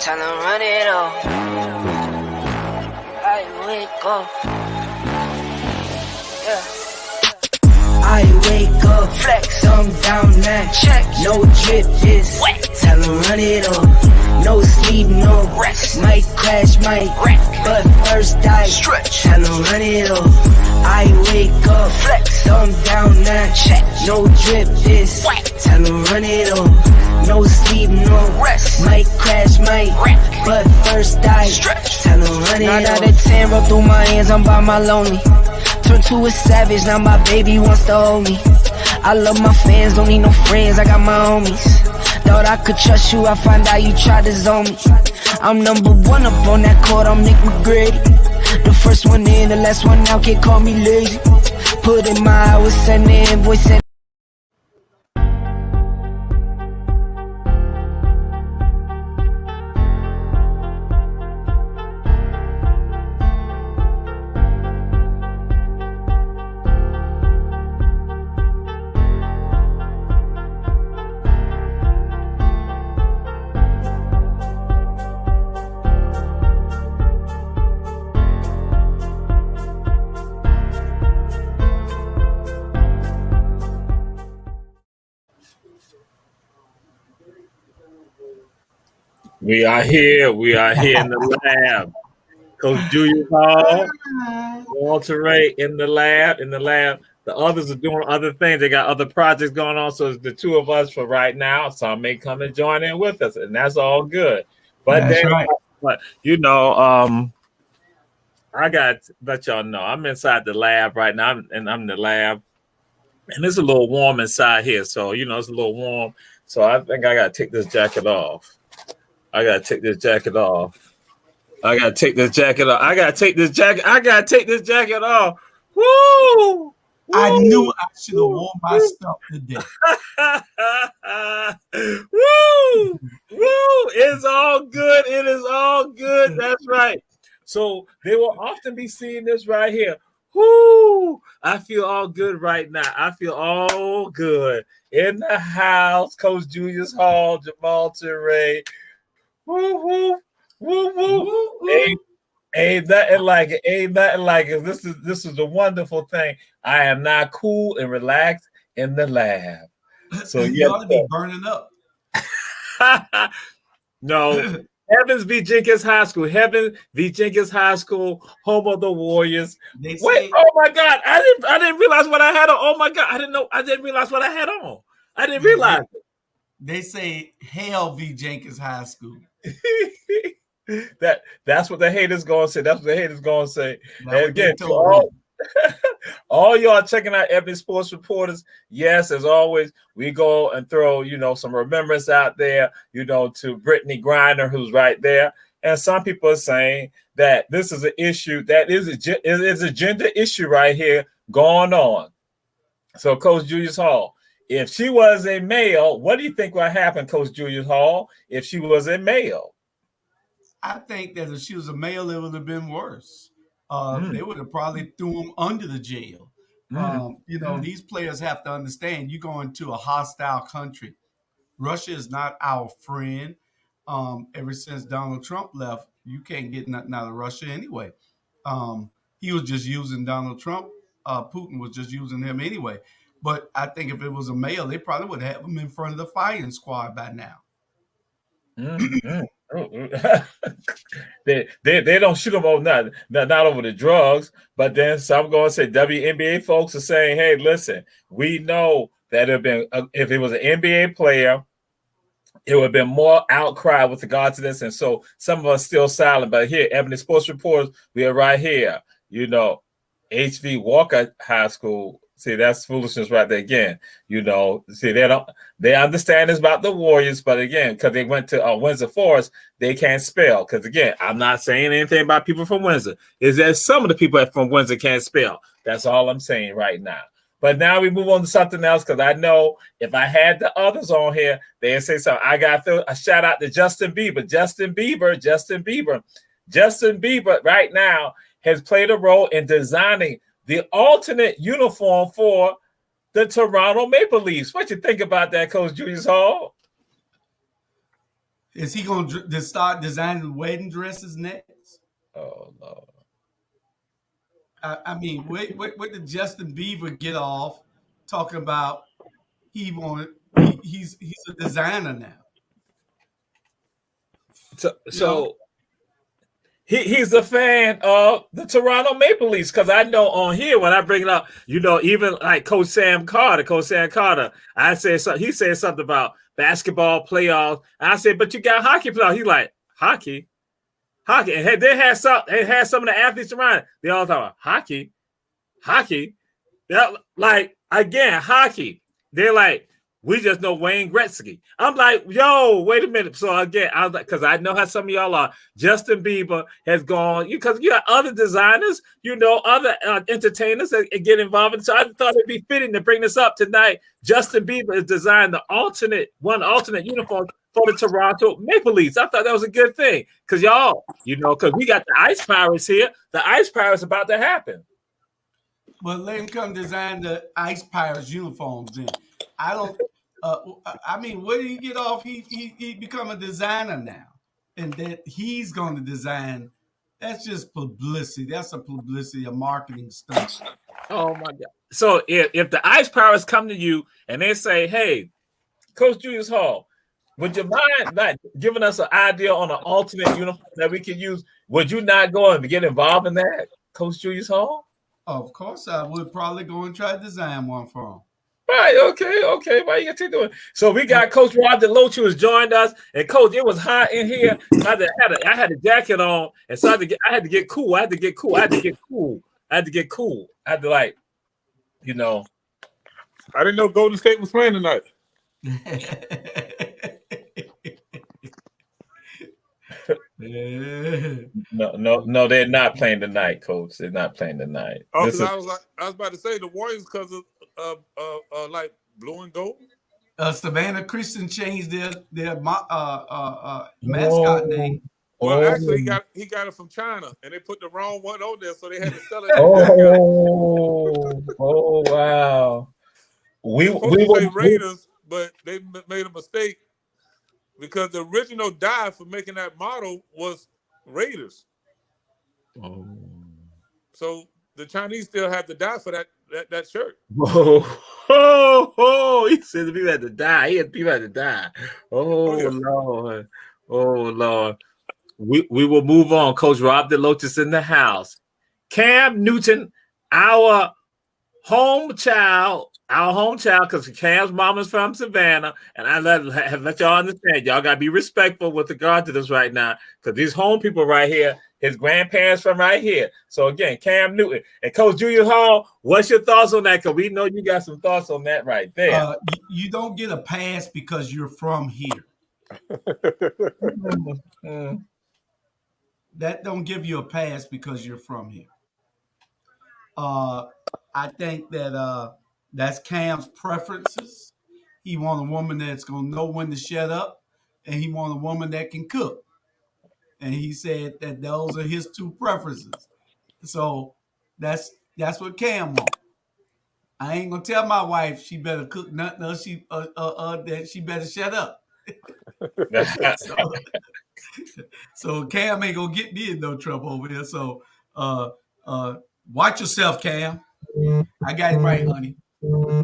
Tell them run it up. I wake up. Yeah. I wake up, flex, thumb down now, check, no drip, just wet. Tell them run it up, no sleep, no rest, might crash, might wreck, but first I stretch, tell them run it up. I wake up, flex, thumb down now, check, no drip, just wet. Tell them run it up, no sleep, no rest, might crash, might wreck, but first I stretch, tell them run it up. 9 out of 10, roll through my hands, I'm by my lonely. Turned to a savage, now my baby wants to hold me. I love my fans, don't need no friends, I got my homies. Thought I could trust you, I find out you tried to zone me. I'm number one up on that court, I'm Nick McGrady. The first one in, the last one out, can't call me lazy. Put in my hours, send the invoice, send. We are here in the lab. Coach Julius Hall, Walter Ray in the lab. The others are doing other things. They got other projects going on. So it's the two of us for right now. Some may come and join in with us, and that's all good. But that's then, right. But I got to let y'all know I'm inside the lab right now, and I'm in the lab, and it's a little warm inside here. So it's a little warm. So I think I got to take this jacket off. I gotta take this jacket off. Woo! I knew I should have worn my stuff today. Woo! It's all good. It is all good. That's right. So they will often be seeing this right here. Woo! I feel all good right now. I feel all good. In the house, Coach Julius Hall, Jamal Ture. Woo, woo, woo, woo. Ain't nothing like it. This is the wonderful thing. I am not cool and relaxed in the lab. So you ought to be burning up. No. Heavens v. Jenkins High School. Home of the Warriors. Oh my God. I didn't realize what I had on. Oh my God. I didn't realize what I had on. I didn't realize it. They say Hell v. Jenkins High School. That's what the haters gonna say. And again, to all y'all checking out Ebony Sports Reporters. Yes, as always, we go and throw some remembrance out there, to Brittany Griner, who's right there. And some people are saying that this is an issue that is a gender issue right here going on. So, Coach Julius Hall, if she was a male, what do you think would happen, Coach Julius Hall, if she was a male? I think that if she was a male, it would have been worse. They would have probably threw him under the jail. These players have to understand you go into a hostile country. Russia is not our friend. Ever since Donald Trump left, you can't get nothing out of Russia anyway. He was just using Donald Trump. Putin was just using him anyway. But I think if it was a male, they probably would have him in front of the firing squad by now. They don't shoot them over not over the drugs, but then some going to say WNBA folks are saying, hey, listen, we know that if it was an NBA player, it would have been more outcry with regard to this, and so some of us still silent. But here, Ebony Sports Reporters, we are right here. HV Walker High School. See, that's foolishness right there again. See, they understand it's about the Warriors, but again, because they went to Windsor Forest, they can't spell. Because again, I'm not saying anything about people from Windsor. Is that some of the people from Windsor can't spell. That's all I'm saying right now. But now we move on to something else, because I know if I had the others on here, they'd say something. I got to throw a shout out to Justin Bieber. Justin Bieber right now has played a role in designing the alternate uniform for the Toronto Maple Leafs. What you think about that, Coach Julius Hall? Is he going to start designing wedding dresses next? Oh Lord. I mean, what did Justin Bieber get off talking about? He's a designer now. So he's a fan of the Toronto Maple Leafs, because I know on here when I bring it up, even like Coach Sam Carter, I said something. He said something about basketball playoffs. I said, but you got hockey playoffs. He's like, hockey, and they had some of the athletes around. They all talk about hockey. They're like, again, hockey. They're like, we just know Wayne Gretzky. I'm like, yo, wait a minute. So again, I was like, because I know how some of y'all are. Justin Bieber has gone, because you got other designers, other entertainers that get involved. So I thought it'd be fitting to bring this up tonight. Justin Bieber has designed the alternate uniform for the Toronto Maple Leafs. I thought that was a good thing, because y'all, because we got the Ice Pirates here. The Ice Pirates about to happen. Well, let him come design the Ice Pirates uniforms then. I don't. I mean, where did he get off? He become a designer now, and that he's going to design. That's just publicity. That's a marketing stunt. Oh my God! So if the Ice Pirates come to you and they say, "Hey, Coach Julius Hall, would you mind not giving us an idea on an alternate uniform that we can use?" Would you not go and get involved in that, Coach Julius Hall? Of course, I would probably go and try to design one for him. Right, okay. Why you keep doing? So we got Coach Rob DeLoach who has joined us, and Coach, it was hot in here. I had a jacket on, and so I had to get cool. I had to get cool. I had to like, I didn't know Golden State was playing tonight. No, they're not playing tonight, Coach. They're not playing tonight. Oh, I was about to say the Warriors because of like blue and gold. Savannah Christian changed their mascot name. Well, actually, he got it from China, and they put the wrong one on there, so they had to sell it. Oh, wow. We say Raiders, but they made a mistake because the original dye for making that model was Raiders. Oh. So the Chinese still had the dye for that shirt. He said the people had to die. He had people had to die. Lord. We will move on. Coach Rob DeLoach is in the house. Cam Newton, our home child, because Cam's mom is from Savannah, and I let y'all understand. Y'all gotta be respectful with regard to this right now, because these home people right here, his grandparents from right here. So again, Cam Newton and Coach Julius Hall, what's your thoughts on that? Because we know you got some thoughts on that right there. You don't get a pass because you're from here. That don't give you a pass because you're from here. I think that that's Cam's preferences. He want a woman that's gonna know when to shut up, and he want a woman that can cook. And he said that those are his two preferences. So that's what Cam wants. I ain't gonna tell my wife she better cook nothing else. That she better shut up. So Cam ain't gonna get me in no trouble over there. So watch yourself, Cam. I got it right, honey. All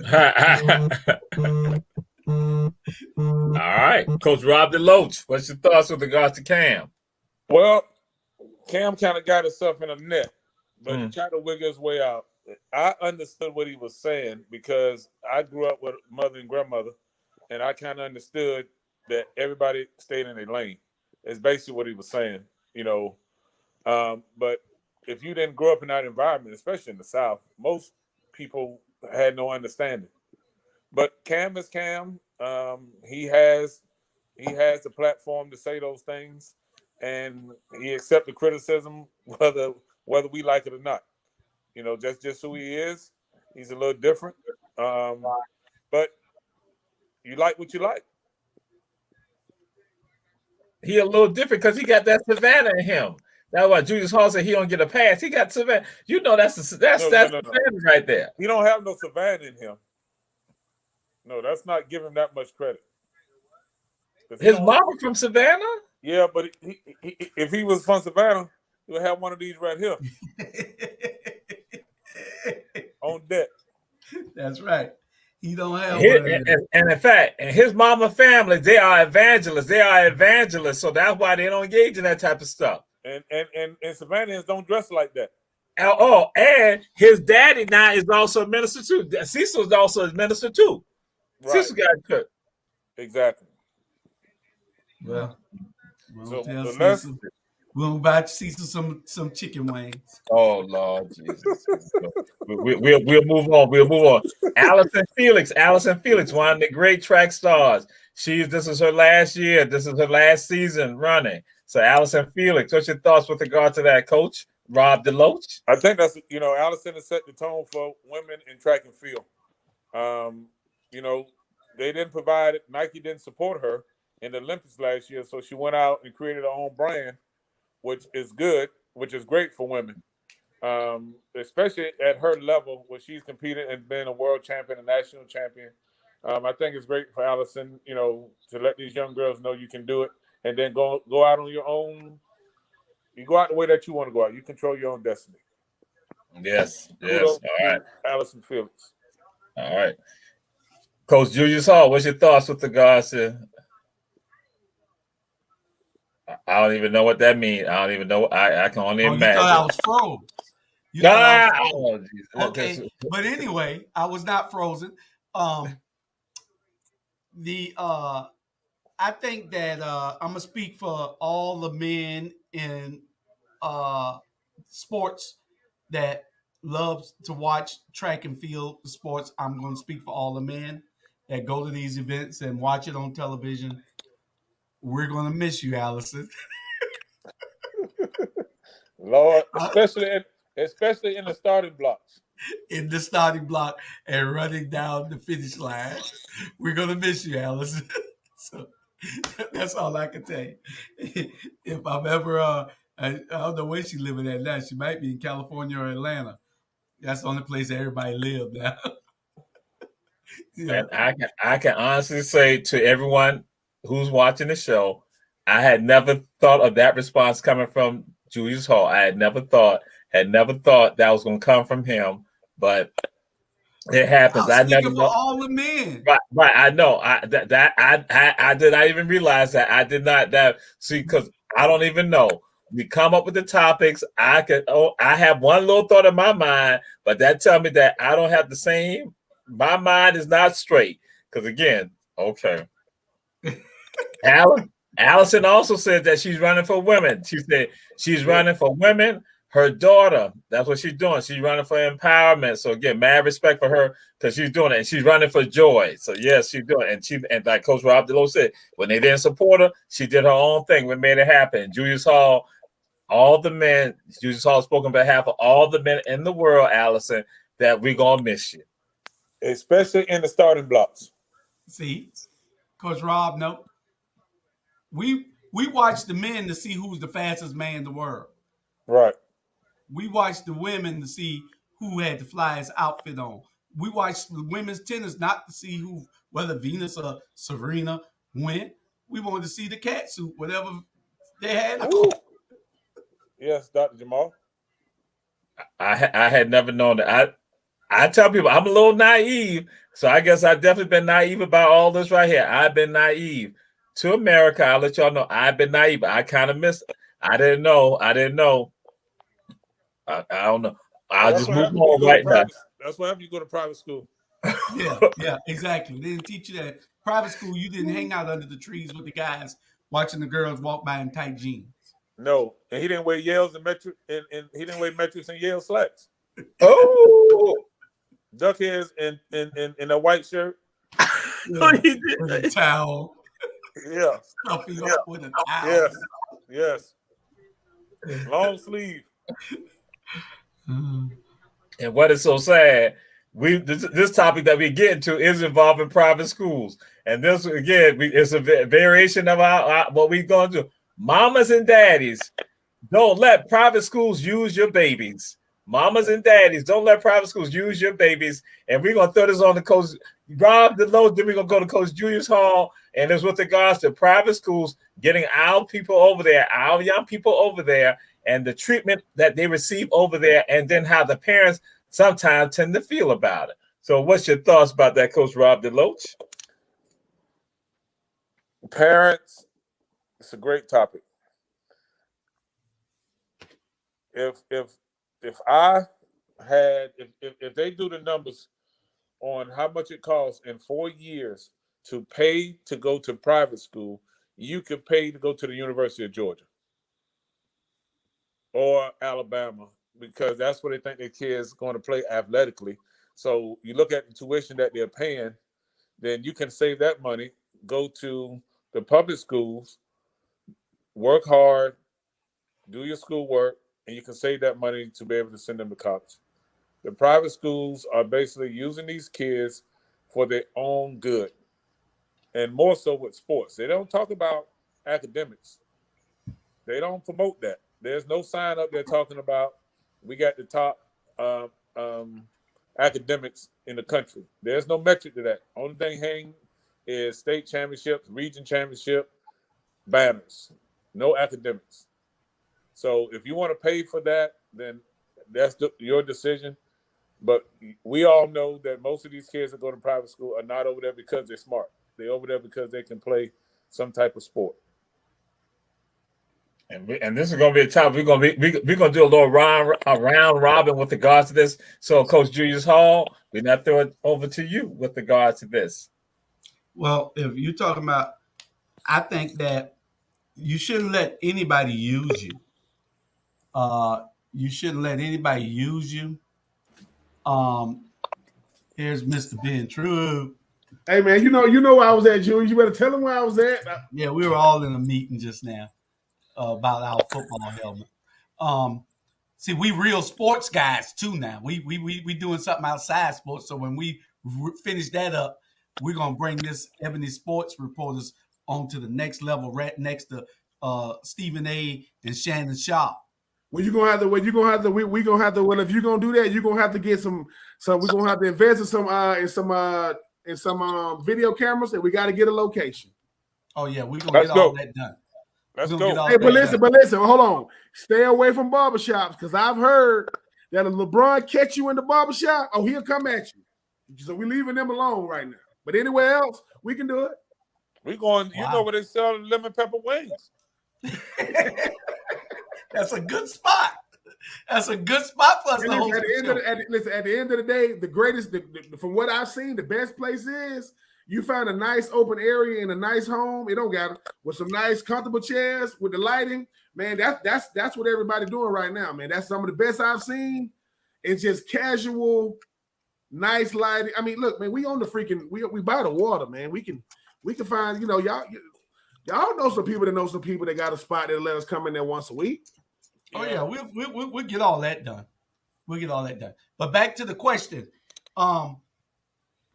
right, Coach Rob DeLoach, what's your thoughts with regards to Cam? Well, Cam kind of got himself in a net, but he tried to wiggle his way out. I understood what he was saying because I grew up with mother and grandmother, and I kind of understood that everybody stayed in their lane. It's basically what he was saying, But if you didn't grow up in that environment, especially in the South, most people had no understanding. But Cam is Cam. He has the platform to say those things, and he accepts the criticism whether we like it or not. Just who he is. He's a little different, but you like what you like. He a little different because he got that Savannah in him. That's why Julius Hall said he don't get a pass. He got Savannah. That's Savannah right there. He don't have no Savannah in him. No, that's not giving him that much credit. His mama from Savannah? Yeah, but if he was from Savannah, he would have one of these right here on deck. That's right. He don't have and in fact, and his mama family, they are evangelists. They are evangelists, so that's why they don't engage in that type of stuff. And Savannahans don't dress like that. Oh, and his daddy now is also a minister too. Cecil's also a minister too. Right. Cecil got cut. Exactly. Well, so we'll buy Cecil some chicken wings. Oh Lord Jesus. We'll move on. We'll move on. Allison Felix, one of the great track stars. This is her last year. This is her last season running. So Allison Felix, what's your thoughts with regard to that, Coach Rob DeLoach? I think that's Allison has set the tone for women in track and field. They didn't provide it. Nike didn't support her in the Olympics last year, so she went out and created her own brand, which is good, which is great for women, especially at her level where she's competed and been a world champion, a national champion. I think it's great for Allison, to let these young girls know you can do it, and then go out on your own. You go out the way that you want to go out. You control your own destiny. Yes. All right. Allison Felix. All right. Coach Julius Hall, what's your thoughts with regards to? I don't even know what that means. I don't even know. I can only imagine. You thought I was frozen. Okay, but anyway, I was not frozen. I think that I'm gonna speak for all the men in sports that loves to watch track and field sports. I'm gonna speak for all the men that go to these events and watch it on television. We're gonna miss you, Allison. Lord, especially in the starting blocks. In the starting block and running down the finish line. We're gonna miss you, Allison. So that's all I can tell you. If I'm ever I don't know where she's living at now. She might be in California or Atlanta. That's the only place that everybody lives now. And I can honestly say to everyone who's watching the show, I had never thought of that response coming from Julius Hall. I had never thought that was going to come from him, but it happens. I never know. All the men, right. I know. I did not even realize that. I did not because I don't even know. We come up with the topics. I have one little thought in my mind, but that tells me that I don't have the same. My mind is not straight because again, okay. Allison also said that she's running for women. She said she's running for women. Her daughter, that's what she's doing. She's running for empowerment. So again, mad respect for her because she's doing it. And she's running for joy. So yes, she's doing it. And like Coach Rob DeLoach said, when they didn't support her, she did her own thing. We made it happen. Julius Hall, Julius Hall spoke on behalf of all the men in the world, Allison, that we're gonna miss you. Especially in the starting blocks. See, Coach Rob, no. We watch the men to see who's the fastest man in the world. Right. We watch the women to see who had the flyest outfit on. We watch the women's tennis not to see whether Venus or Serena went. We wanted to see the cat suit, whatever they had on. Yes, Dr. Jamal. I had never known that. I tell people I'm a little naive, so I guess I've definitely been naive about all this right here. I've been naive to America. I'll let y'all know I've been naive, but I kind of missed. I didn't know. I don't know. I'll just move on right now. That's what happens. You go to private school. Yeah, exactly. They didn't teach you that. Private school, you didn't hang out under the trees with the guys watching the girls walk by in tight jeans. No, and he didn't wear Yales and Metro, and he didn't wear Metrics and Yale slacks. Oh, duck hairs in a white shirt. With a towel. Yeah. Stuffing up with a towel. Yes. Long sleeve. And what is so sad, this topic that we get into is involving private schools, and this again it's a variation of our what we're going to do. Mamas and daddies, don't let private schools use your babies. Mamas and daddies, don't let private schools use your babies. And we're gonna throw this on the Coach Rob DeLoach. Then we're gonna go to Coach Julius Hall, and it's with regards to private schools getting our people over there, our young people over there, and the treatment that they receive over there, and then how the parents sometimes tend to feel about it. So, what's your thoughts about that, Coach Rob DeLoach? Parents, it's a great topic. If they do the numbers on how much it costs in 4 years to pay to go to private school, you could pay to go to the University of Georgia or Alabama, because that's where they think their kids going to play athletically. So you look at the tuition that they're paying, then you can save that money, go to the public schools, work hard, do your schoolwork, and you can save that money to be able to send them to college. The private schools are basically using these kids for their own good, and more so with sports. They don't talk about academics. They don't promote that. There's no sign up there talking about we got the top academics in the country. There's no metric to that. Only thing hanging is state championships, region championship, banners. No academics. So if you want to pay for that, then that's your decision. But we all know that most of these kids that go to private school are not over there because they're smart. They're over there because they can play some type of sport. And this is going to be a topic. We're going to do a little round robin with regards to this. So, Coach Julius Hall, we're not throw it over to you with regards to this. Well, if you're talking about, I think that you shouldn't let anybody use you. You shouldn't let anybody use you. Here's Mr. Ben True. Hey man, you know where I was at, Julius. You better tell him where I was at. Yeah, we were all in a meeting just now about our football helmet. See, we real sports guys too now. We doing something outside sports. So when we finish that up, we're gonna bring this Ebony Sports Reporters on to the next level, right next to Stephen A. and Shannon Sharp. Well, if you're gonna do that, you're gonna have to get some. We're gonna have to invest in some video cameras, and we got to get a location. Oh yeah, we're gonna get all that done. Let's go. Hey, but listen, hold on. Stay away from barbershops, because I've heard that if LeBron catch you in the barbershop, he'll come at you. So we're leaving them alone right now. But anywhere else, we can do it. We're going. Wow. You know where they sell lemon pepper wings. That's a good spot. That's a good spot for us to host. At the end of the day, the greatest, from what I've seen, the best place is you find a nice open area in a nice home. It don't got with some nice comfortable chairs with the lighting. Man, that's what everybody's doing right now, man. That's some of the best I've seen. It's just casual, nice lighting. I mean, look, man, we on the freaking we by the water, man. We can find, y'all know some people that got a spot that let us come in there once a week. Oh yeah, we'll get all that done. We'll get all that done. But back to the question,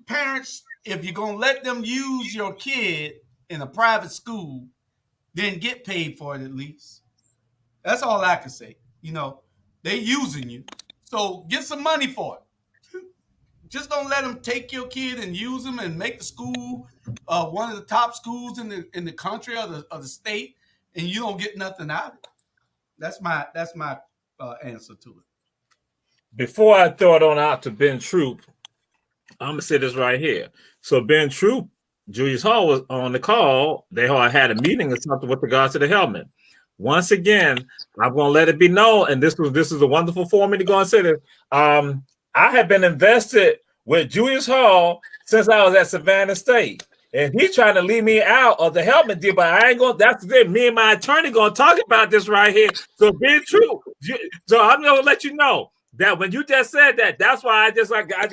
parents, if you're gonna let them use your kid in a private school, then get paid for it at least. That's all I can say. They using you, so get some money for it. Just don't let them take your kid and use them and make the school one of the top schools in the country or the state, and you don't get nothing out of it. That's my answer to it. Before I throw it on out to Ben Troop, I'm gonna say this right here. So Ben Troop, Julius Hall was on the call. They all had a meeting or something with regards to the helmet. Once again, I'm gonna let it be known, and this is a wonderful for me to go and say this. I have been invested with Julius Hall since I was at Savannah State. And he's trying to leave me out of the helmet deal, but I ain't going. That's it. Me and my attorney going to talk about this right here. So be true. So I'm going to let you know that when you just said that, that's why I just like that.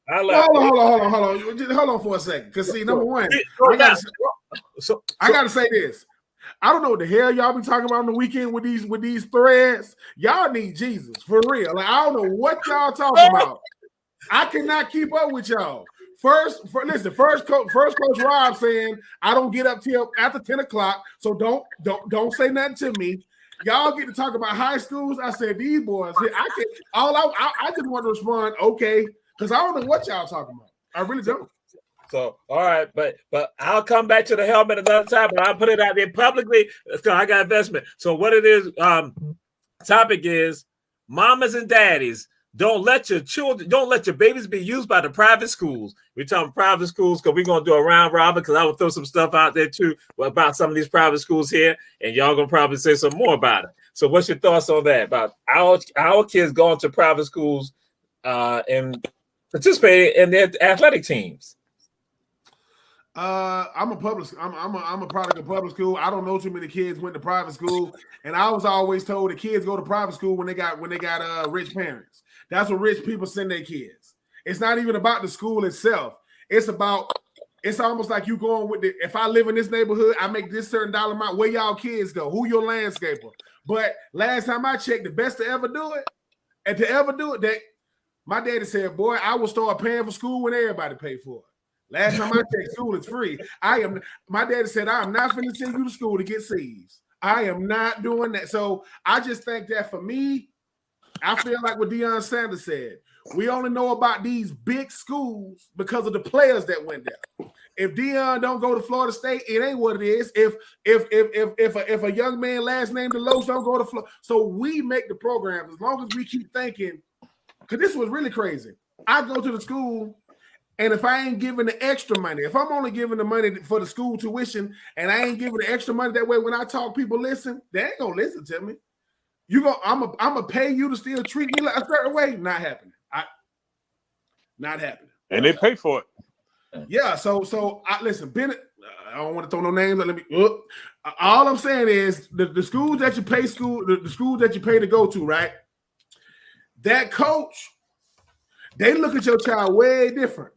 Hold on for a second. Because see, number one, I got to say this. I don't know what the hell y'all be talking about on the weekend with these threads. Y'all need Jesus for real. Like I don't know what y'all talking about. I cannot keep up with y'all. First Coach Rob saying I don't get up till after 10 o'clock, so don't say nothing to me. y'all get to talk about high schools. I said, these boys, I just want to respond, okay, because I don't know what y'all talking about. I really don't. So, all right, but I'll come back to the helmet another time, but I'll put it out there publicly. So I got investment. So what it is, topic is mamas and daddies. Don't let your babies be used by the private schools. We're talking private schools because we're going to do a round robin because I will throw some stuff out there too about some of these private schools here, and y'all going to probably say some more about it. So what's your thoughts on that, about our kids going to private schools and participating in their athletic teams? I'm a product of public school. I don't know too many kids went to private school, and I was always told the kids go to private school when they got rich parents. That's what rich people send their kids. It's not even about the school itself. It's almost like you going with if I live in this neighborhood, I make this certain dollar amount. Where y'all kids go? Who your landscaper? But last time I checked, the best to ever do it, that my daddy said, boy, I will start paying for school when everybody pay for it. Last time I checked, school is free. My daddy said, I am not finna send you to school to get C's. I am not doing that. So I just think that for me, I feel like what Deion Sanders said, we only know about these big schools because of the players that went there. If Deion don't go to Florida State, it ain't what it is. If a young man last name Deloach don't go to Florida, so we make the programs as long as we keep thinking. Because this was really crazy. I go to the school, and if I ain't giving the extra money, if I'm only giving the money for the school tuition, and I ain't giving the extra money, that way when I talk, people listen. They ain't gonna listen to me. I'm gonna pay you to still treat me like a certain way. Not happening. Not happening. And they pay for it. Yeah. So listen, Bennett. I don't want to throw no names. Let me. All I'm saying is the schools that you pay the schools that you pay to go to, right? That coach, they look at your child way different.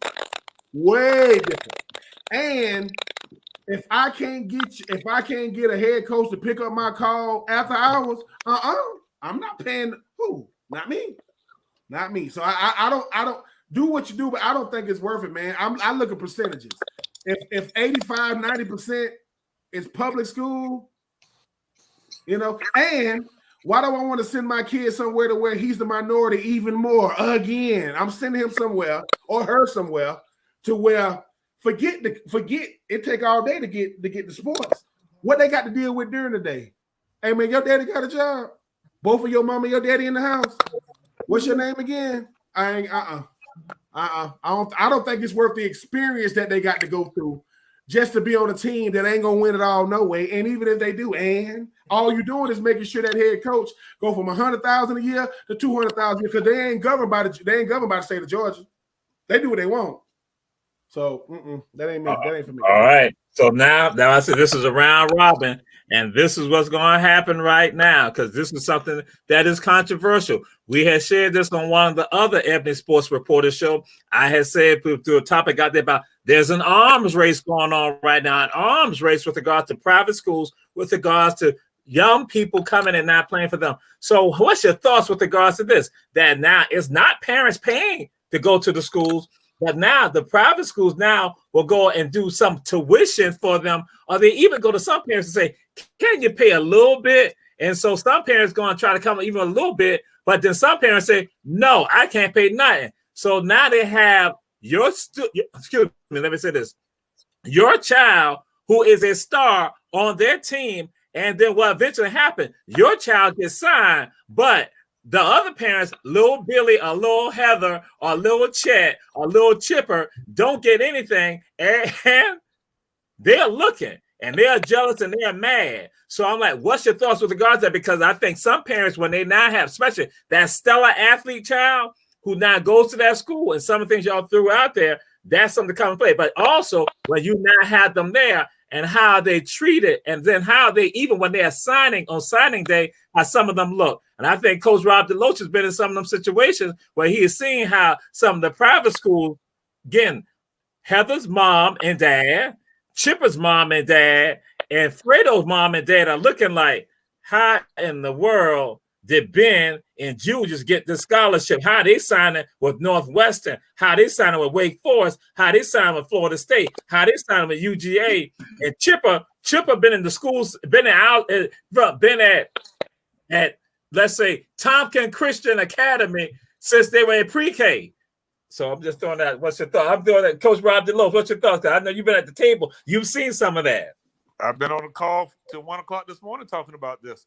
And if I can't get a head coach to pick up my call after hours, I'm not paying who? Not me. So I don't do what you do, but I don't think it's worth it, man. I look at percentages. If 85, 90% is public school, and why do I want to send my kid somewhere to where he's the minority even more? Again, I'm sending him somewhere or her somewhere to where forget it take all day to get the sports. What they got to deal with during the day? Hey man, your daddy got a job. Both of your mama and your daddy in the house. What's your name again? I don't think it's worth the experience that they got to go through just to be on a team that ain't gonna win it all no way. And even if they do, and all you're doing is making sure that head coach go from $100,000 a year to $200,000 because they ain't governed by the state of Georgia. They do what they want. So that ain't me. That ain't for me. All right. So now I said this is a round robin, and this is what's going to happen right now because this is something that is controversial. We had shared this on one of the other Ebony Sports Reporters show. I had said through a topic out there about there's an arms race going on right now, an arms race with regards to private schools, with regards to young people coming and not playing for them. So what's your thoughts with regards to this? That now it's not parents paying to go to the schools, but now the private schools now will go and do some tuition for them, or they even go to some parents and say, can you pay a little bit? And so some parents going to try to come even a little bit, but then some parents say, no, I can't pay nothing. So now they have excuse me, let me say this. Your child who is a star on their team, and then what eventually happened, your child gets signed, but the other parents, little Billy or little Heather or little Chet or little Chipper, don't get anything, and they're looking and they're jealous and they're mad. So I'm like, what's your thoughts with regards to that? Because I think some parents, when they now have, especially that stellar athlete child who now goes to that school, and some of the things y'all threw out there, that's something to come and play. But also when you now have them there, and how they treat it, and then how they, even when they're signing on signing day, how some of them look. And I think Coach Rob DeLoach has been in some of them situations where he is seeing how some of the private schools, again, Heather's mom and dad, Chipper's mom and dad, and Fredo's mom and dad are looking like, how in the world did Ben and Julius get this scholarship? How they signing with Northwestern? How they signing with Wake Forest? How they signing with Florida State? How they signing with UGA? And Chipper been in the schools, been at at, let's say, Tompkins Christian Academy since they were in pre-K. So I'm just throwing that. What's your thought? I'm doing that. Coach Rob DeLoach, what's your thoughts? I know you've been at the table. You've seen some of that. I've been on a call till 1 o'clock this morning talking about this.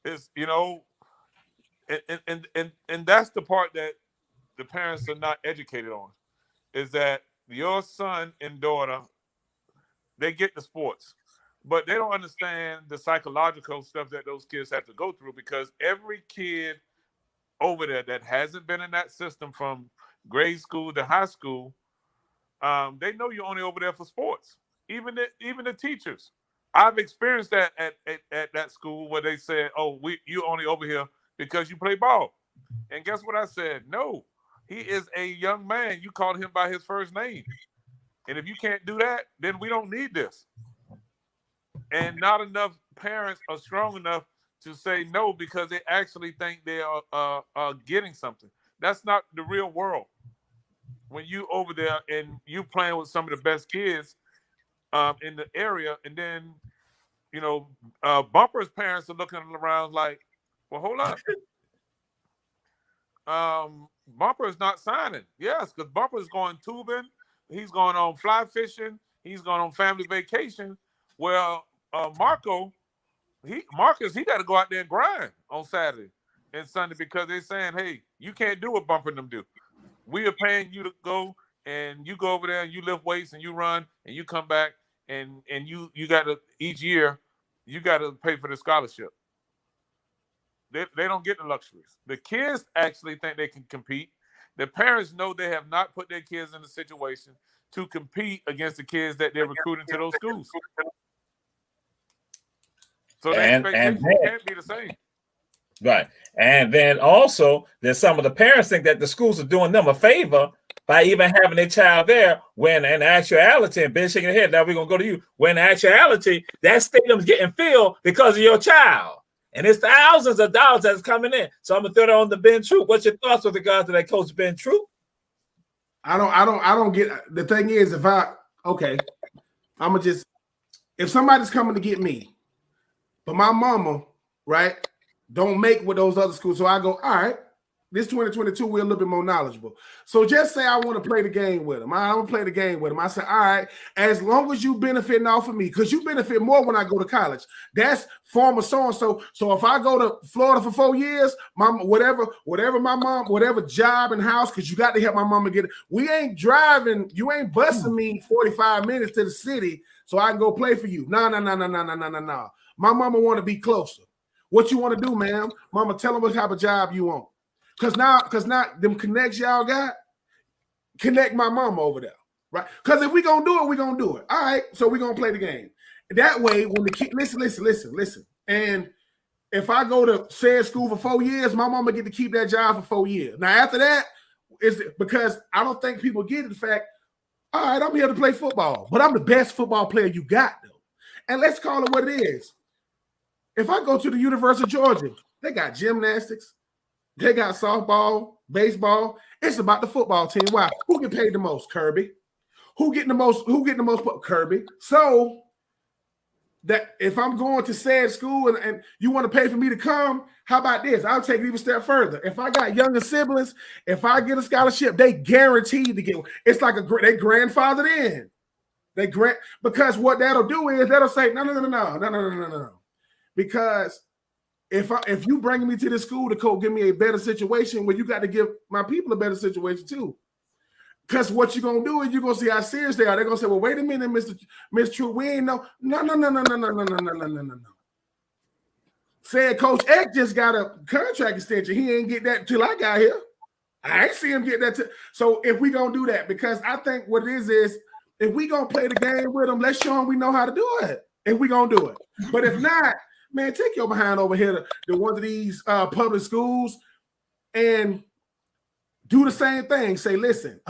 It's, you know, and that's the part that the parents are not educated on, is that your son and daughter, they get the sports, but they don't understand the psychological stuff that those kids have to go through, because every kid over there that hasn't been in that system from grade school to high school, they know you're only over there for sports. Even the teachers. I've experienced that at that school where they said, "Oh, you only over here because you play ball." And guess what I said? No, he is a young man. You called him by his first name, and if you can't do that, then we don't need this. And not enough parents are strong enough to say no, because they actually think they are getting something. That's not the real world. When you over there and you playing with some of the best kids in the area, and then, you know, Bumper's parents are looking around like, well, hold up. Bumper is not signing. Yes, because Bumper is going tubing. He's going on fly fishing. He's going on family vacation. Well, Marcus, he got to go out there and grind on Saturday and Sunday, because they're saying, hey, you can't do what Bumper and them do. We are paying you to go, and you go over there and you lift weights and you run and you come back, and you got to, each year you got to pay for the scholarship. They don't get the luxuries. The kids actually think they can compete. The parents know they have not put their kids in a situation to compete against the kids that they're recruiting to those schools. So the expectation can't be the same. Right. And then also, there's some of the parents think that the schools are doing them a favor by even having their child there, when in actuality, and Ben shaking your head, now we're going to go to you, when in actuality, that stadium's getting filled because of your child. And it's thousands of dollars that's coming in. So I'm going to throw that on to Ben Troop. What's your thoughts with regard to that, Coach Ben Troop? I don't get, the thing is, if somebody's coming to get me, but my mama, right, don't make with those other schools. So I go, all right, this 2022, we're a little bit more knowledgeable. So just say I want to play the game with them. I want to play the game with them. I say, all right, as long as you benefiting off of me, because you benefit more when I go to college. That's former so-and-so. So if I go to Florida for 4 years, whatever my mom, whatever job and house, because you got to help my mama get it. We ain't driving, you ain't busting me 45 minutes to the city so I can go play for you. No. My mama want to be closer. What you want to do, ma'am? Mama, tell them what type of job you want. Because now them connects y'all got, connect my mama over there, right? Because if we gonna do it, we gonna do it. All right, so we gonna play the game. That way, when the kid, listen. And if I go to said school for 4 years, my mama get to keep that job for 4 years. Now after that, is because I don't think people get the fact, all right, I'm here to play football, but I'm the best football player you got, though. And let's call it what it is. If I go to the University of Georgia, they got gymnastics, they got softball, baseball. It's about the football team. Why? Who get paid the most? Kirby. Who getting the most? Kirby. So that if I'm going to said school and you want to pay for me to come, how about this? I'll take it even a step further. If I got younger siblings, if I get a scholarship, they guaranteed to get one. It's like they grandfathered in. Because what that'll do is that'll say no. Because if you bring me to this school to give me a better situation, well, you got to give my people a better situation too. Because what you're gonna do is you're gonna see how serious they are. They're gonna say, "Well, wait a minute, Mr. True, we ain't no." Said Coach X just got a contract extension. He ain't get that until I got here. I ain't see him get that. So if we gonna do that, because I think what it is if we gonna play the game with them, let's show them we know how to do it. If we gonna do it, but if not. Man, take your behind over here to one of these public schools and do the same thing. Say, listen,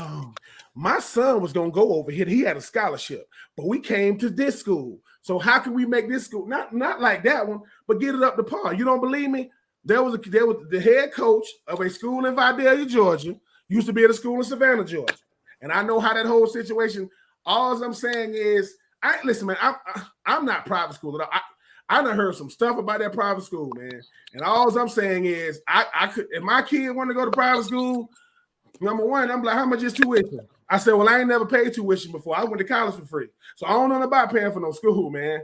my son was going to go over here. He had a scholarship, but we came to this school. So how can we make this school, not like that one, but get it up to par? You don't believe me? There was the head coach of a school in Vidalia, Georgia, used to be at a school in Savannah, Georgia. And I know how that whole situation, all I'm saying is, listen, man, I'm not private school at all. I done heard some stuff about that private school, man. And all I'm saying is, I could, if my kid want to go to private school, number one, I'm like, how much is tuition? I said, well, I ain't never paid tuition before. I went to college for free. So I don't know about paying for no school, man.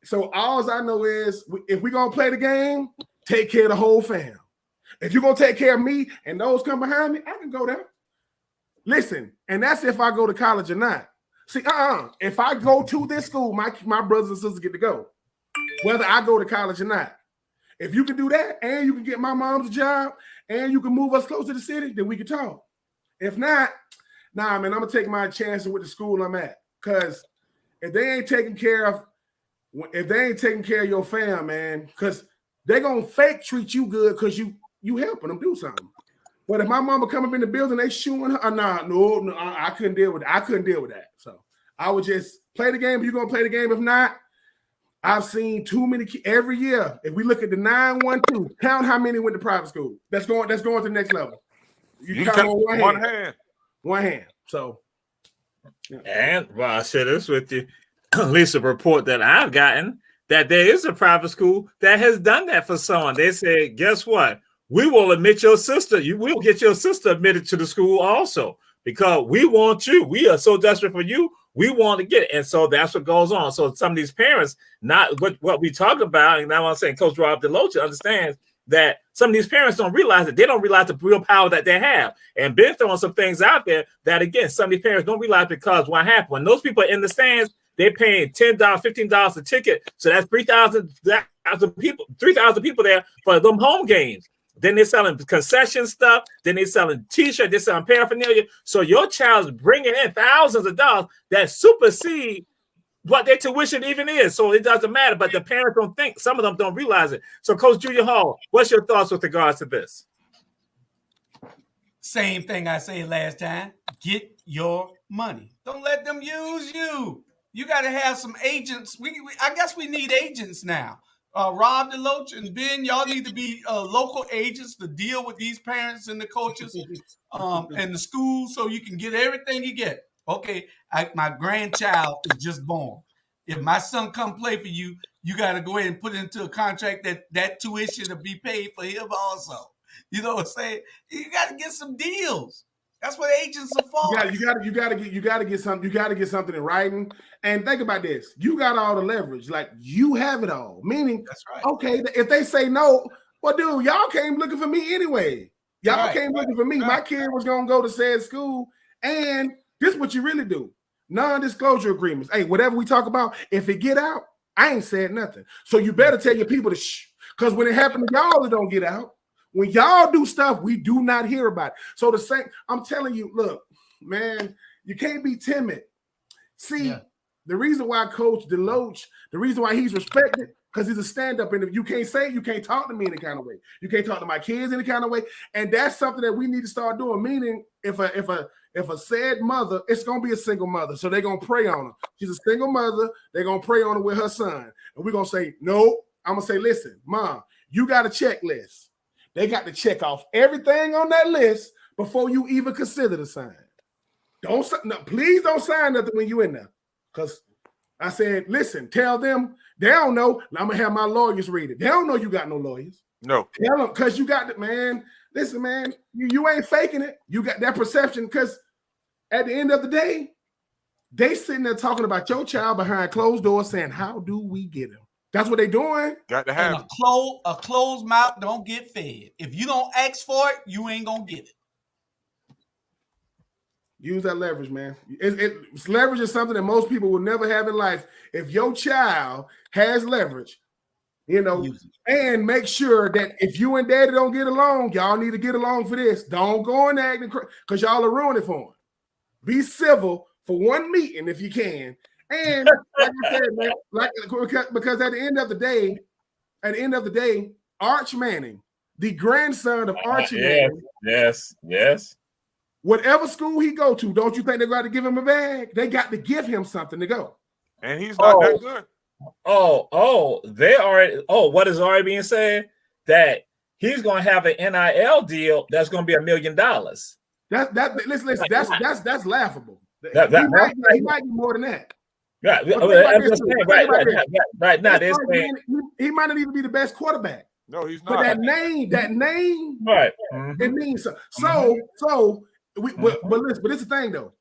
So all I know is if we're going to play the game, take care of the whole fam. If you're going to take care of me and those come behind me, I can go there. Listen, and that's if I go to college or not. See, if I go to this school, my brothers and sisters get to go, whether I go to college or not. If you can do that and you can get my mom's a job and you can move us close to the city, then we can talk. If not, nah, man, I'm going to take my chances with the school I'm at. Because if they ain't taking care of your fam, man, because they're going to fake treat you good because you helping them do something. But if my mama come up in the building, they shooing her, no, I couldn't deal with it. I couldn't deal with that. So I would just play the game. If you're going to play the game, if not, I've seen too many every year. If we look at the 9-1-2, count how many went to private school. That's going to the next level. You count on one hand. One hand. So, yeah. And well, I share this with you. At least a report that I've gotten that there is a private school that has done that for someone. They said, guess what? We will admit your sister. You will get your sister admitted to the school also because we want you. We are so desperate for you. We want to get it. And so that's what goes on. So some of these parents, not what we talk about, and now I'm saying Coach Rob DeLoach understands that some of these parents don't realize that they don't realize the real power that they have. And been throwing some things out there that, again, some of these parents don't realize because what happened, when those people are in the stands, they're paying $10, $15 a ticket. So that's 3,000 people there for them home games. Then they're selling concession stuff. Then they're selling T-shirts. They're selling paraphernalia. So your child's bringing in thousands of dollars that supersede what their tuition even is. So it doesn't matter. But the parents don't think. Some of them don't realize it. So Coach Julia Hall, what's your thoughts with regards to this? Same thing I said last time. Get your money. Don't let them use you. You got to have some agents. I guess we need agents now. Rob DeLoach and Ben, y'all need to be local agents to deal with these parents and the coaches and the schools so you can get everything you get. Okay, my grandchild is just born. If my son come play for you, you got to go ahead and put into a contract that tuition to be paid for him also. You know what I'm saying? You got to get some deals. That's what agents are for. You got to get something. You got to get something in writing. And think about this: you got all the leverage. Like you have it all. Meaning, that's right. Okay, if they say no, well, dude, y'all came looking for me anyway. Y'all came looking for me. Right. My kid was gonna go to said school, and this is what you really do: non-disclosure agreements. Hey, whatever we talk about, if it get out, I ain't said nothing. So you better tell your people to shh, because when it happened to y'all, it don't get out. When y'all do stuff, we do not hear about it. So the same, I'm telling you, look, man, you can't be timid. See, the reason why Coach DeLoach, the reason why he's respected, because he's a stand-up, and if you can't say it, you can't talk to me any kind of way. You can't talk to my kids any kind of way. And that's something that we need to start doing. Meaning, if a sad mother, it's gonna be a single mother, so they're gonna pray on her. She's a single mother, they're gonna pray on her with her son. And we're gonna say, no, I'm gonna say, listen, Mom, you got a checklist. They got to check off everything on that list before you even consider the sign. Please don't sign nothing when you in there. Because I said, listen, tell them, they don't know. I'm going to have my lawyers read it. They don't know you got no lawyers. No. Tell them, because you got it, man. Listen, man, you ain't faking it. You got that perception because at the end of the day, they sitting there talking about your child behind closed doors saying, how do we get him? That's what they doing. Got to have a closed mouth don't get fed. If you don't ask for it, you ain't gonna get it. Use that leverage, man. Leverage is something that most people will never have in life. If your child has leverage, and make sure that if you and daddy don't get along, y'all need to get along for this. Don't go and act because y'all are ruining it for them. Be civil for one meeting if you can. And like I said, man, because at the end of the day, Arch Manning, the grandson of Archie Manning, yes. Whatever school he go to, don't you think they got to give him a bag? They got to give him something to go. And he's not that good. What is already being said? That he's going to have an NIL deal that's going to be $1 million. Listen, that's laughable. He might get more than that. Yeah, right now they're saying he might not even be the best quarterback. No, he's not. But that name, right. It means so. But listen, but it's the thing though.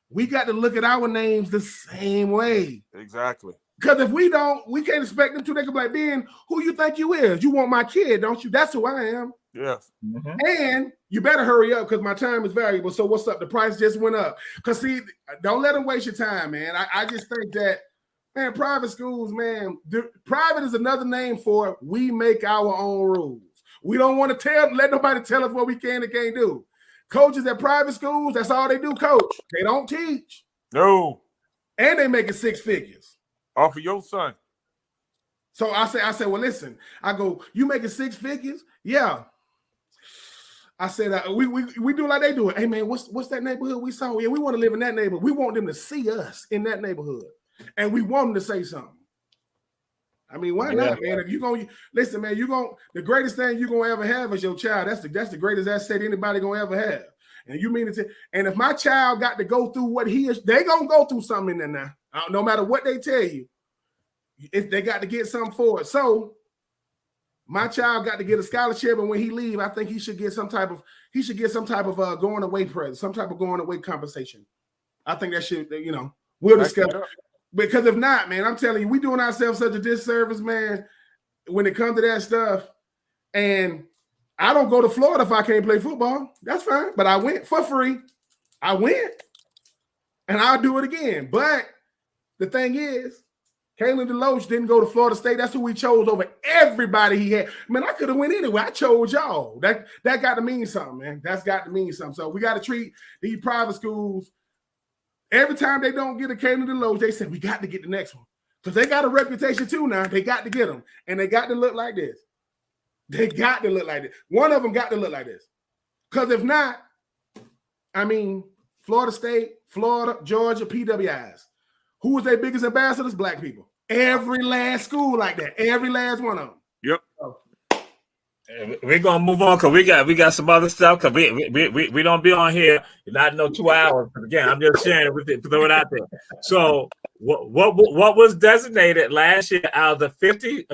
We got to look at our names the same way. Exactly. Because if we don't, we can't expect them to. They can be like, Ben, who you think you is? You want my kid, don't you? That's who I am. Yes. And you better hurry up because my time is valuable. So what's up? The price just went up. Because see, don't let them waste your time, man. I just think that, man, private schools, man, private is another name for we make our own rules. We don't want to let nobody tell us what we can and can't do. Coaches at private schools, that's all they do, coach. They don't teach. No. And they making six figures. Off of your son. So I said, well, listen. I go, you making six figures? Yeah. I said, we do like they do it. Hey, man, what's that neighborhood we saw? Yeah, we want to live in that neighborhood. We want them to see us in that neighborhood. And we want them to say something. I mean, why not, man? If you're going to listen, man, the greatest thing you're going to ever have is your child. That's the greatest asset anybody going to ever have. And you mean it? And if my child got to go through what he is, they going to go through something in there now. No matter what they tell you, if they got to get something for it. So my child got to get a scholarship, and when he leave, I think he should get some type of going away present, some type of going away compensation. I think that should, we'll discuss. Because if not, man, I'm telling you, we doing ourselves such a disservice, man, when it comes to that stuff. And I don't go to Florida if I can't play football. That's fine. But I went for free. I went. And I'll do it again. But the thing is, Kalen DeLoach didn't go to Florida State. That's who we chose over everybody he had. Man, I could have went anywhere. I chose y'all. That got to mean something, man. That's got to mean something. So we got to treat these private schools. Every time they don't get a Kalen DeLoach, they say, we got to get the next one. Because they got a reputation too now. They got to get them. And they got to look like this. They got to look like this. One of them got to look like this. Because if not, I mean, Florida State, Florida, Georgia, PWIs. Who was their biggest ambassadors? Black people. Every last school like that. Every last one of them. Yep. We're gonna move on because we got some other stuff because we don't be on here not no 2 hours. But again, I'm just sharing with it, throw it out there. So what was designated last year out of the 50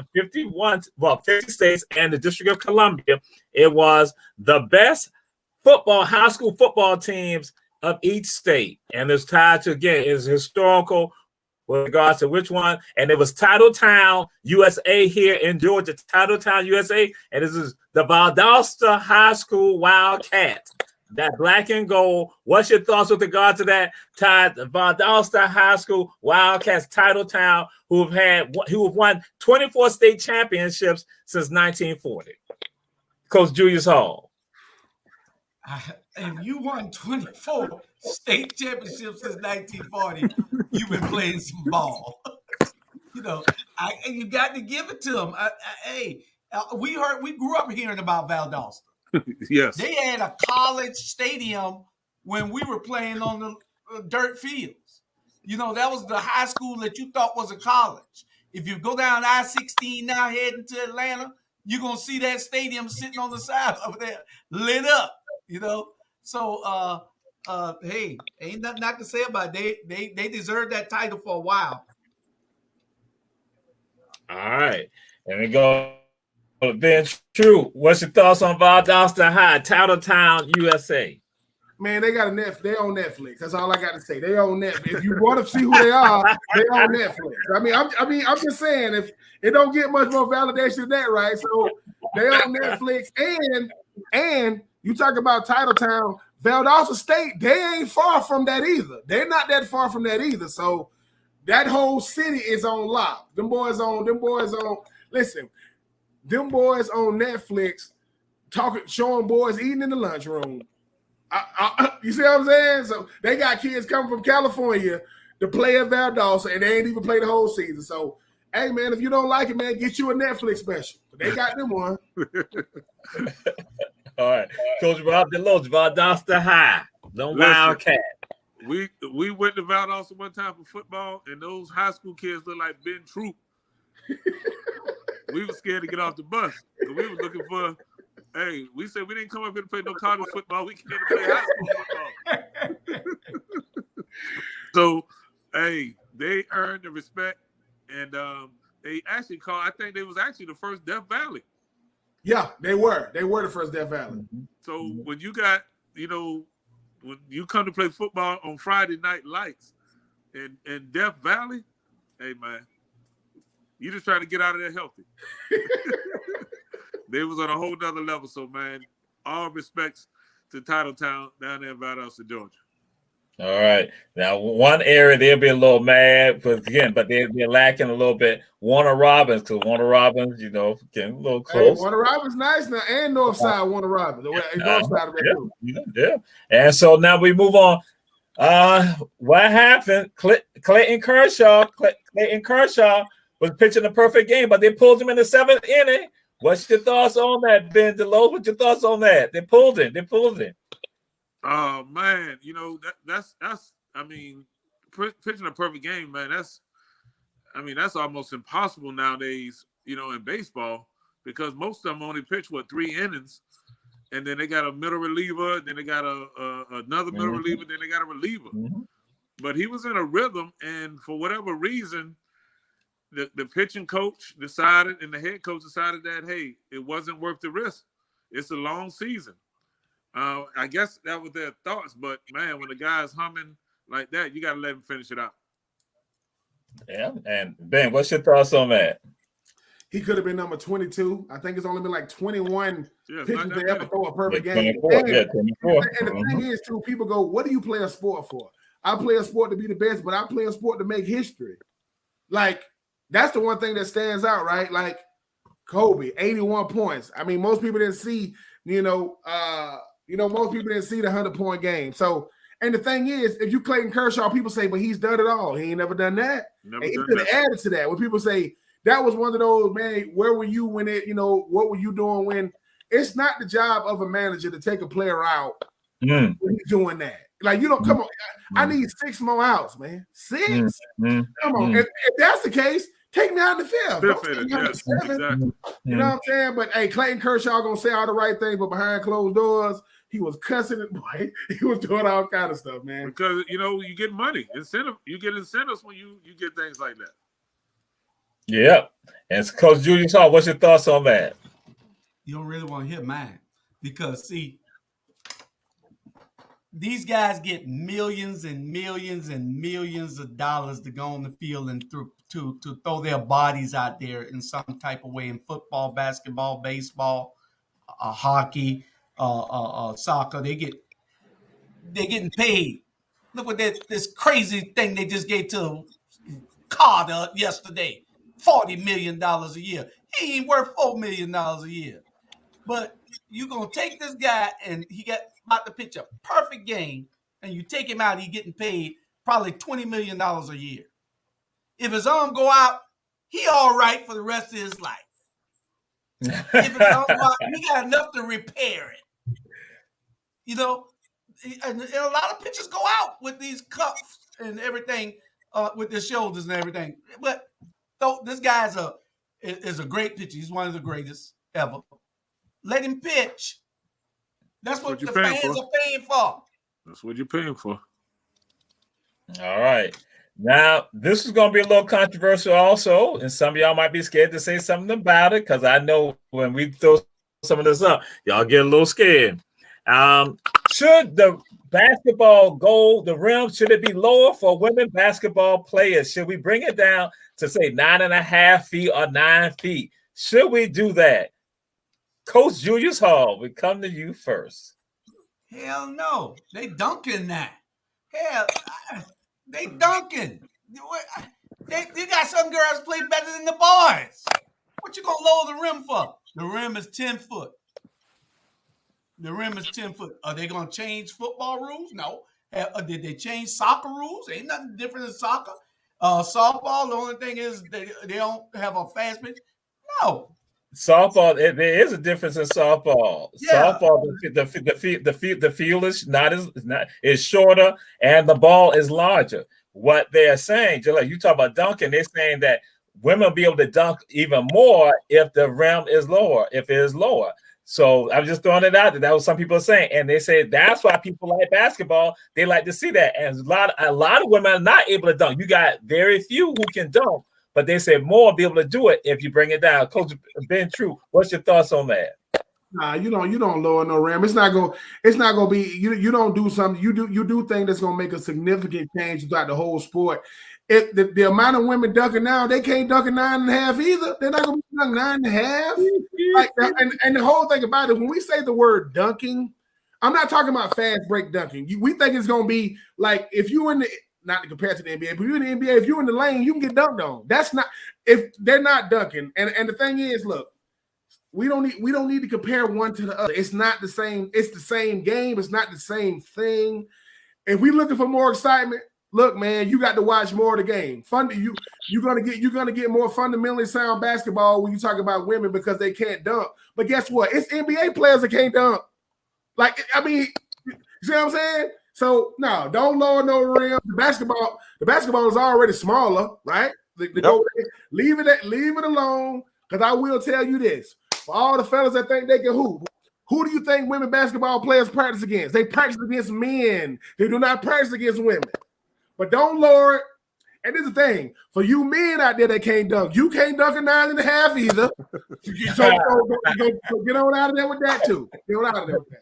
states and the District of Columbia, it was the best high school football teams of each state, and it's tied to, again, is historical with regards to which one, and it was Titletown, USA here in Georgia, Titletown, USA, and this is the Valdosta High School Wildcats, that black and gold. What's your thoughts with regard to that? Valdosta High School Wildcats, Titletown, who have won 24 state championships since 1940. Coach Julius Hall. If you won 24 state championships since 1940, you've been playing some ball. You got to give it to them. We grew up hearing about Valdosta. Yes. They had a college stadium when we were playing on the dirt fields. That was the high school that you thought was a college. If you go down I-16 now heading to Atlanta, you're going to see that stadium sitting on the side over there lit up. So hey, ain't nothing I can say about it. They deserve that title for a while. All right, and we go. Ben True, what's your thoughts on Valdosta High, Titletown, USA? Man, they got they on Netflix. That's all I got to say. They on Netflix. If you want to see who they are, they on Netflix. I'm just saying, if it don't get much more validation than that, right? So they on Netflix, and you talk about Titletown, Valdosta State, they ain't far from that either. They're not that far from that either. So that whole city is on lock. Them boys on, listen, them boys on Netflix showing boys eating in the lunchroom. You see what I'm saying? So they got kids coming from California to play at Valdosta, and they ain't even play the whole season. So, hey, man, if you don't like it, man, get you a Netflix special. They got them one. All right. Coach Rob DeLoach, Valdosta High. Don't Wildcat. We went to Valdosta one time for football, and those high school kids look like Ben Troop. We were scared to get off the bus. So we were looking for, hey, we said we didn't come up here to play no college football. We came to play high school football. So, hey, they they earned the respect, and they actually called. I think they was actually the first Death Valley. Yeah, they were. They were the first Death Valley. So when you got, when you come to play football on Friday night lights in Death Valley, hey man, you just trying to get out of there healthy. They was on a whole nother level. So man, all respects to Titletown down there in Valdosta, Georgia. All right. Now, one area they'll be a little mad, but they're lacking a little bit. Warner Robins, because Warner Robins, getting a little close. Hey, Warner Robins nice now, and Northside Warner Robins. Northside of that yeah. And so now we move on. What happened? Clayton Kershaw was pitching a perfect game, but they pulled him in the 7th inning. What's your thoughts on that, Ben DeLoach? What's your thoughts on that? They pulled him. Oh man, that's I mean, pitching a perfect game, man. That's almost impossible nowadays, in baseball, because most of them only pitch 3 innings, and then they got a middle reliever, then they got another middle reliever, then they got a reliever. But he was in a rhythm, and for whatever reason, the pitching coach decided, and the head coach decided that hey, it wasn't worth the risk. It's a long season. I guess that was their thoughts, but man, when the guy's humming like that, you got to let him finish it out. Yeah, and Ben, what's your thoughts on that? He could have been number 22. I think it's only been like 21 pitchers to ever throw a perfect game. 24. And the thing is, too, people go, what do you play a sport for? I play a sport to be the best, but I play a sport to make history. Like, that's the one thing that stands out, right? Like, Kobe, 81 points. I mean, most people didn't see, most people didn't see the 100-point game. So, and the thing is, if you Clayton Kershaw, people say, but he's done it all. He ain't never done that. And he could have added to that. When people say, that was one of those, man, where were you when what were you doing when? It's not the job of a manager to take a player out when he's doing that. Like, come on. I need 6 more outs, man. 6? Come on. If that's the case, take me out in the 5th. Don't take me out in the 7th. Exactly. You know what I'm saying? But hey, Clayton Kershaw gonna say all the right things, but behind closed doors, he was cussing it, boy. He was doing all kind of stuff, man. Because you get money, incentive. You get incentives when you get things like that. Yeah. And Coach Julius Hall, what's your thoughts on that? You don't really want to hear mine, because see, these guys get millions and millions and millions of dollars to go on the field and to throw their bodies out there in some type of way, in football, basketball, baseball, hockey, soccer. They're getting paid. Look what this crazy thing they just gave to Carter yesterday. $40 million a year. He ain't worth $4 million a year. But you're going to take this guy, and he got about to pitch a perfect game, and you take him out, he's getting paid probably $20 million a year. If his arm go out, he all right for the rest of his life. If his arm go out, he got enough to repair it. And a lot of pitchers go out with these cuffs and everything, with their shoulders and everything. But this guy is a great pitcher. He's one of the greatest ever. Let him pitch. That's what the fans are paying for. That's what you're paying for. All right. Now, this is going to be a little controversial also, and some of y'all might be scared to say something about it, because I know when we throw some of this up, y'all get a little scared. Should the basketball goal, the rim, should it be lower for women basketball players? Should we bring it down to say 9.5 feet or 9 feet? Should we do that? Coach Julius Hall, we come to you first. Hell no. They dunking that. Hell, they dunking. They got some girls play better than the boys. What you gonna lower the rim for? The rim is 10 foot. The rim is 10 foot. Are they gonna change football rules? No. Did they change soccer rules? Ain't nothing different than soccer. Softball, the only thing is they don't have a fast pitch. No. Softball, there is a difference in softball. Yeah. Softball, the field is shorter and the ball is larger. What they are saying, just like you talk about dunking, they're saying that women will be able to dunk even more if the rim is lower. If it is lower, So I'm just throwing it out there. That was some people saying, and they say that's why people like basketball. They like to see that, and a lot of women are not able to dunk. You got very few who can dunk, but they say more will be able to do it if you bring it down. Coach Ben True, what's your thoughts on that? Nah, you don't lower no rim. It's not gonna be you don't do something. You do things that's gonna make a significant change throughout the whole sport. If the amount of women dunking now, they can't dunk a 9.5 either. They're not gonna be dunking 9.5. Like, and the whole thing about it, when we say the word dunking, I'm not talking about fast break dunking. We think it's gonna be like if you in the not to compare to the NBA, but you're in the NBA, if you're in the lane, you can get dunked on. That's not if they're not dunking. And the thing is, look, we don't need to compare one to the other. It's not the same. It's the same game. It's not the same thing. If we looking for more excitement, look, man, you got to watch more of the game. You're gonna get more fundamentally sound basketball when you talk about women because they can't dunk. But guess what? It's NBA players that can't dunk. Like, I mean, you see what I'm saying? So no, don't lower no rim. The basketball is already smaller, right? Leave it alone. Because I will tell you this: for all the fellas that think they can hoop, who do you think women basketball players practice against? They practice against men. They do not practice against women. But don't lower it. And this is the thing: for you men out there that can't dunk, you can't dunk a 9.5 either. So get on out of there with that too. Get on out of there with that.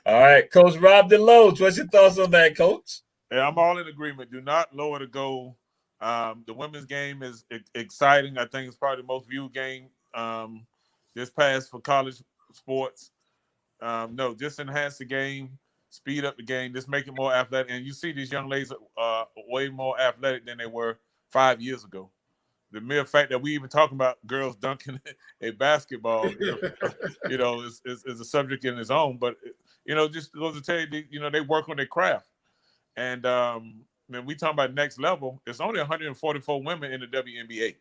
All right, Coach Rob DeLoach, what's your thoughts on that, Coach? Yeah, I'm all in agreement. Do not lower the goal. The women's game is exciting. I think it's probably the most viewed game this past for college sports. No, just enhance the game, speed up the game, just make it more athletic. And you see these young ladies are way more athletic than they were 5 years ago. The mere fact that we even talking about girls dunking at basketball, is a subject in its own. But just goes to tell you, they work on their craft. And when we talk about next level, it's only 144 women in the WNBA,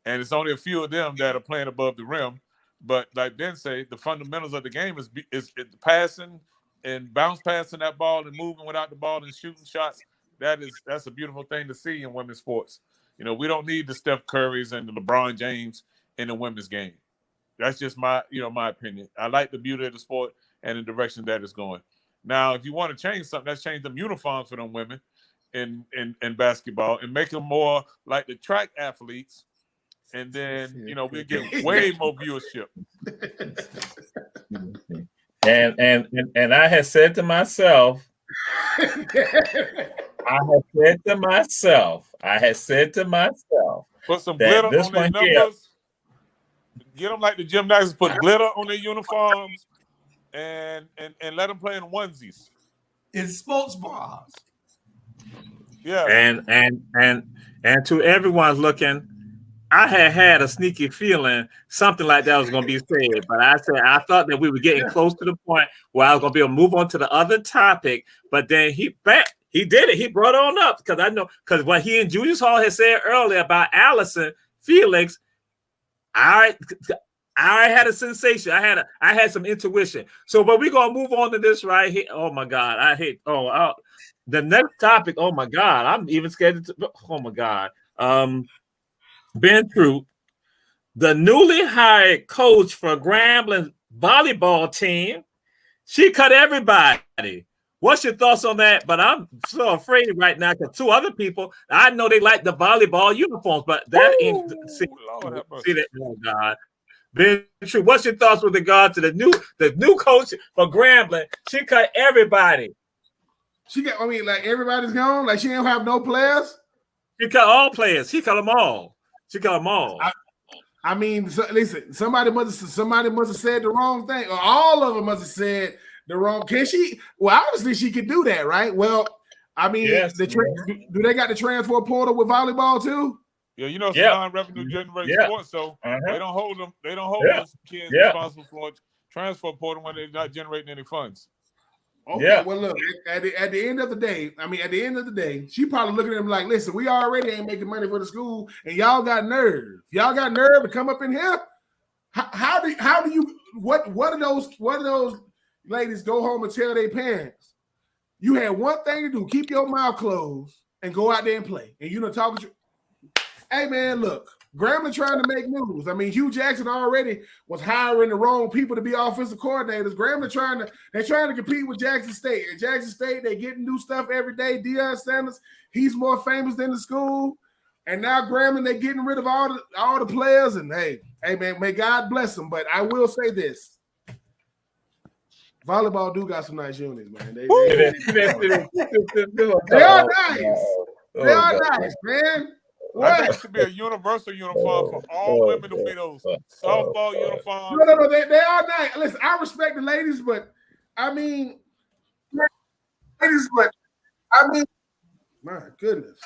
and it's only a few of them that are playing above the rim. But like Ben say, the fundamentals of the game is passing and bounce passing that ball and moving without the ball and shooting shots. That's a beautiful thing to see in women's sports. We don't need the Steph Currys and the LeBron James in the women's game. That's just my opinion. I like the beauty of the sport and the direction that it's going. Now, if you want to change something, let's change them uniforms for them women in basketball and make them more like the track athletes. And then, we'll get way more viewership. And I had said to myself, put some glitter on their numbers. Get them like the gymnastics, put glitter on their uniforms, and let them play in onesies. It's sports bras. Yeah. And to everyone's looking, I had a sneaky feeling something like that was going to be said, but I thought that we were getting close to the point where I was going to be able to move on to the other topic. But then he did it. He brought it on up because what he and Julius Hall had said earlier about Allison Felix, I had a sensation. I had some intuition. So, but we're gonna move on to this right here. Oh my God, the next topic. Oh my God, I'm even scared. Oh my God. Ben Troop, the newly hired coach for Grambling volleyball team, she cut everybody. What's your thoughts on that? But I'm so afraid right now because two other people, I know they like the volleyball uniforms, but that ain't see that. Oh God. Ben Troop, what's your thoughts with regard to the new coach for Grambling? She cut everybody. Like everybody's gone. Like she don't have no players. She cut all players. She cut them all. Listen. Somebody must have said the wrong thing, or all of them must have said the wrong. Can she? Well, obviously she could do that, right? Well, yes, do they got the transfer portal with volleyball too? Yeah, it's non-revenue generating sports, so they don't hold them. They don't hold those kids responsible for transfer portal when they're not generating any funds. Okay, yeah. Well, look, at the end of the day, she probably looking at them like, listen, we already ain't making money for the school, and y'all got nerve. Y'all got nerve to come up in here. How do you what do those ladies go home and tell their parents? You had one thing to do: keep your mouth closed and go out there and play. And talking to, hey man, look, Grambling trying to make news. I mean, Hugh Jackson already was hiring the wrong people to be offensive coordinators. Grambling they're trying to compete with Jackson State. At Jackson State, they getting new stuff every day. Deion Sanders, he's more famous than the school. And now Grambling, they're getting rid of all the players. And hey man, may God bless them. But I will say this. Volleyball do got some nice units, man. They are nice. They are nice, man. What? I think it should be a universal uniform for all women to be those softball uniforms. No, they are nice. Listen, I respect the ladies, but I mean, my goodness.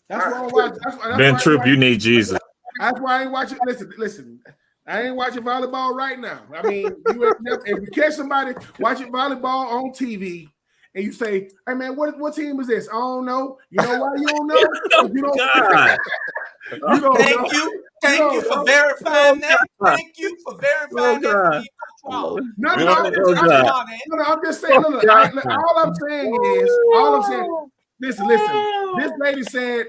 That's why I watch. Ben Troop, you need Jesus. That's why I ain't watching. Listen. I ain't watching volleyball right now. I mean, if you catch somebody watching volleyball on TV and you say, "Hey man, what team is this?" I don't know. You know why you don't know? You don't. You don't Thank you for verifying that. Thank you for verifying that. No, I'm just saying. All I'm saying. Listen.